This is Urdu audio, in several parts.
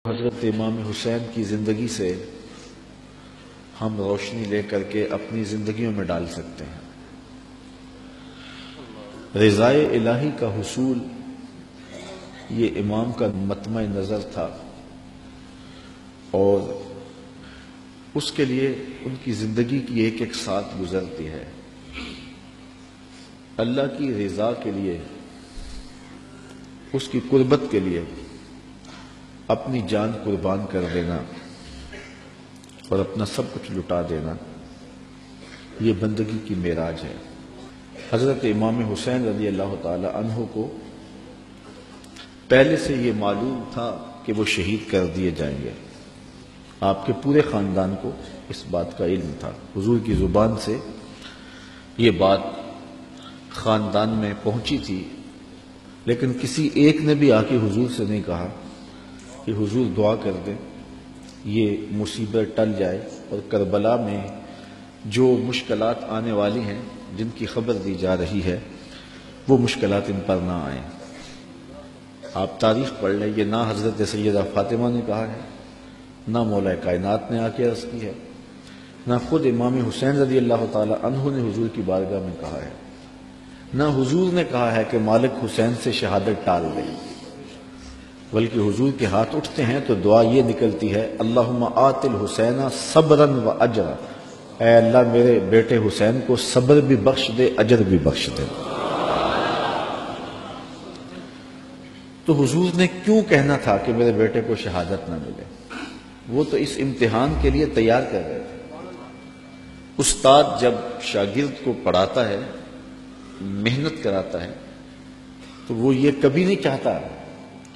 حضرت امام حسین کی زندگی سے ہم روشنی لے کر کے اپنی زندگیوں میں ڈال سکتے ہیں۔ رضائے الہی کا حصول یہ امام کا مطمع نظر تھا، اور اس کے لیے ان کی زندگی کی ایک ایک ساتھ گزرتی ہے۔ اللہ کی رضا کے لیے، اس کی قربت کے لیے اپنی جان قربان کر دینا اور اپنا سب کچھ لٹا دینا، یہ بندگی کی معراج ہے۔ حضرت امام حسین رضی اللہ تعالی عنہ کو پہلے سے یہ معلوم تھا کہ وہ شہید کر دیے جائیں گے۔ آپ کے پورے خاندان کو اس بات کا علم تھا۔ حضور کی زبان سے یہ بات خاندان میں پہنچی تھی، لیکن کسی ایک نے بھی آ کے حضور سے نہیں کہا کہ حضور دعا کر دیں یہ مصیبت ٹل جائے اور کربلا میں جو مشکلات آنے والی ہیں، جن کی خبر دی جا رہی ہے، وہ مشکلات ان پر نہ آئیں۔ آپ تاریخ پڑھ لیں، یہ نہ حضرت سیدہ فاطمہ نے کہا ہے، نہ مولا کائنات نے آ کے عرض کی ہے، نہ خود امام حسین رضی اللہ تعالی عنہ نے حضور کی بارگاہ میں کہا ہے، نہ حضور نے کہا ہے کہ مالک حسین سے شہادت ٹال دے، بلکہ حضور کے ہاتھ اٹھتے ہیں تو دعا یہ نکلتی ہے، اللہم آت الحسین صبرا و اجرا، اے اللہ میرے بیٹے حسین کو صبر بھی بخش دے، اجر بھی بخش دے۔ تو حضور نے کیوں کہنا تھا کہ میرے بیٹے کو شہادت نہ ملے؟ وہ تو اس امتحان کے لیے تیار کر رہے تھے۔ استاد جب شاگرد کو پڑھاتا ہے، محنت کراتا ہے، تو وہ یہ کبھی نہیں چاہتا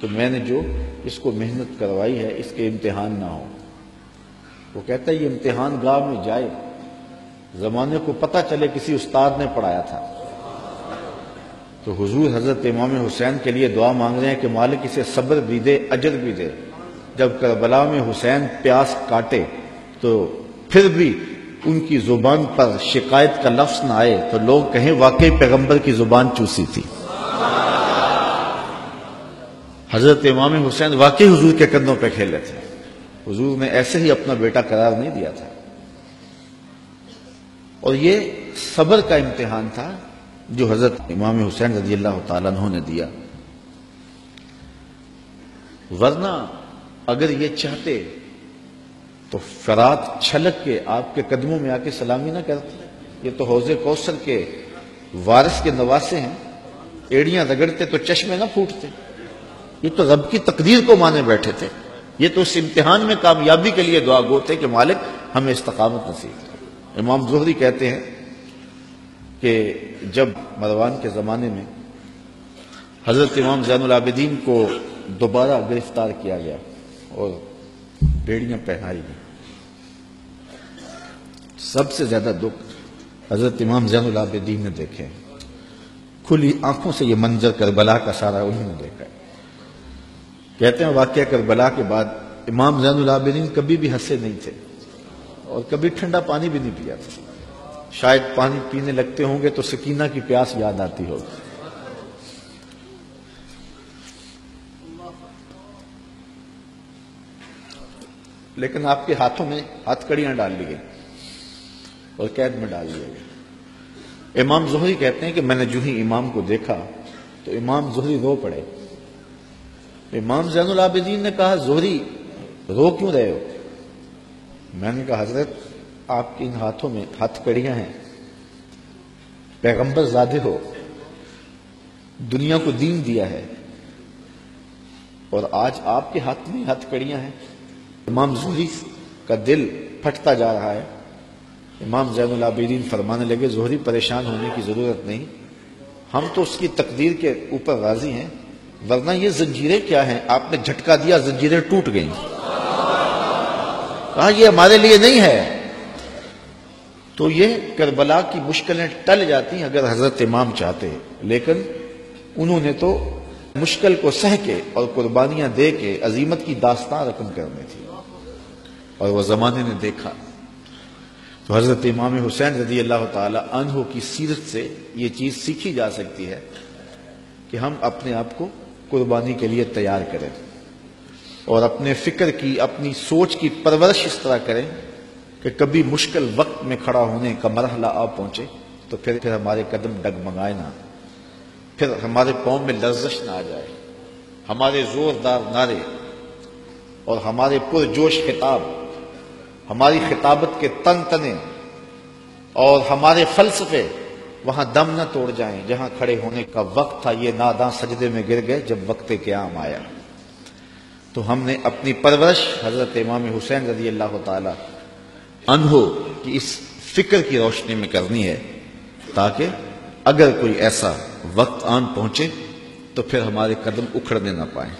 کہ میں نے جو اس کو محنت کروائی ہے اس کے امتحان نہ ہو۔ وہ کہتا ہے یہ امتحان گاہ میں جائے، زمانے کو پتہ چلے کسی استاد نے پڑھایا تھا۔ تو حضور حضرت امام حسین کے لیے دعا مانگ رہے ہیں کہ مالک اسے صبر بھی دے، اجر بھی دے۔ جب کربلا میں حسین پیاس کاٹے تو پھر بھی ان کی زبان پر شکایت کا لفظ نہ آئے تو لوگ کہیں واقعی پیغمبر کی زبان چوسی تھی۔ حضرت امام حسین واقعی حضور کے کندھوں پہ کھیلے تھے، حضور نے ایسے ہی اپنا بیٹا قرار نہیں دیا تھا، اور یہ صبر کا امتحان تھا جو حضرت امام حسین رضی اللہ تعالیٰ عنہ نے دیا۔ ورنہ اگر یہ چاہتے تو فرات چھلک کے آپ کے قدموں میں آ کے سلامی نہ کرتے۔ یہ تو حوض کوثر کے وارث کے نواسے ہیں، ایڑیاں رگڑتے تو چشمے نہ پھوٹتے۔ یہ تو رب کی تقدیر کو مانے بیٹھے تھے، یہ تو اس امتحان میں کامیابی کے لیے دعا گو تھے کہ مالک ہمیں استقامت نصیب کرے۔ امام زہری کہتے ہیں کہ جب مروان کے زمانے میں حضرت امام زین العابدین کو دوبارہ گرفتار کیا گیا اور بیڑیاں پہنائی گئی، سب سے زیادہ دکھ حضرت امام زین العابدین نے دیکھے، کھلی آنکھوں سے یہ منظر کربلا کا سارا انہوں نے دیکھا ہے۔ کہتے ہیں واقعہ کربلا کے بعد امام زین العابدین کبھی بھی ہنسے نہیں تھے اور کبھی ٹھنڈا پانی بھی نہیں پیا تھا۔ شاید پانی پینے لگتے ہوں گے تو سکینہ کی پیاس یاد آتی ہوگی۔ لیکن آپ کے ہاتھوں میں ہاتھ کڑیاں ڈال لی گئی اور قید میں ڈال دیا گیا۔ امام زہری کہتے ہیں کہ میں نے جو ہی امام کو دیکھا تو امام زہری رو پڑے۔ امام زین العابدین نے کہا زہری رو کیوں رہے ہو؟ میں نے کہا حضرت آپ کے ان ہاتھوں میں ہاتھ کڑیاں ہیں، پیغمبر زادے ہو، دنیا کو دین دیا ہے، اور آج آپ کے ہاتھ میں ہاتھ کڑیاں ہیں۔ امام زہری کا دل پھٹتا جا رہا ہے۔ امام زین العابدین فرمانے لگے زہری پریشان ہونے کی ضرورت نہیں، ہم تو اس کی تقدیر کے اوپر راضی ہیں، ورنہ یہ زنجیریں کیا ہیں؟ آپ نے جھٹکا دیا، زنجیریں ٹوٹ گئیں۔ کہا یہ ہمارے لیے نہیں ہے۔ تو یہ کربلا کی مشکلیں ٹل جاتی اگر حضرت امام چاہتے، لیکن انہوں نے تو مشکل کو سہ کے اور قربانیاں دے کے عظیمت کی داستان رقم کرنی تھی، اور وہ زمانے نے دیکھا۔ تو حضرت امام حسین رضی اللہ تعالی عنہ کی سیرت سے یہ چیز سیکھی جا سکتی ہے کہ ہم اپنے آپ کو قربانی کے لیے تیار کریں، اور اپنے فکر کی، اپنی سوچ کی پرورش اس طرح کریں کہ کبھی مشکل وقت میں کھڑا ہونے کا مرحلہ آ پہنچے تو پھر ہمارے قدم ڈگمگائے نہ، پھر ہمارے پاؤں میں لرزش نہ آ جائے، ہمارے زوردار نعرے اور ہمارے پرجوش خطاب، ہماری خطابت کے تن تنے اور ہمارے فلسفے وہاں دم نہ توڑ جائیں جہاں کھڑے ہونے کا وقت تھا، یہ ناداں سجدے میں گر گئے جب وقت قیام آیا۔ تو ہم نے اپنی پرورش حضرت امام حسین رضی اللہ تعالی عنہ کی اس فکر کی روشنی میں کرنی ہے، تاکہ اگر کوئی ایسا وقت آن پہنچے تو پھر ہمارے قدم اکھڑنے نہ پائیں۔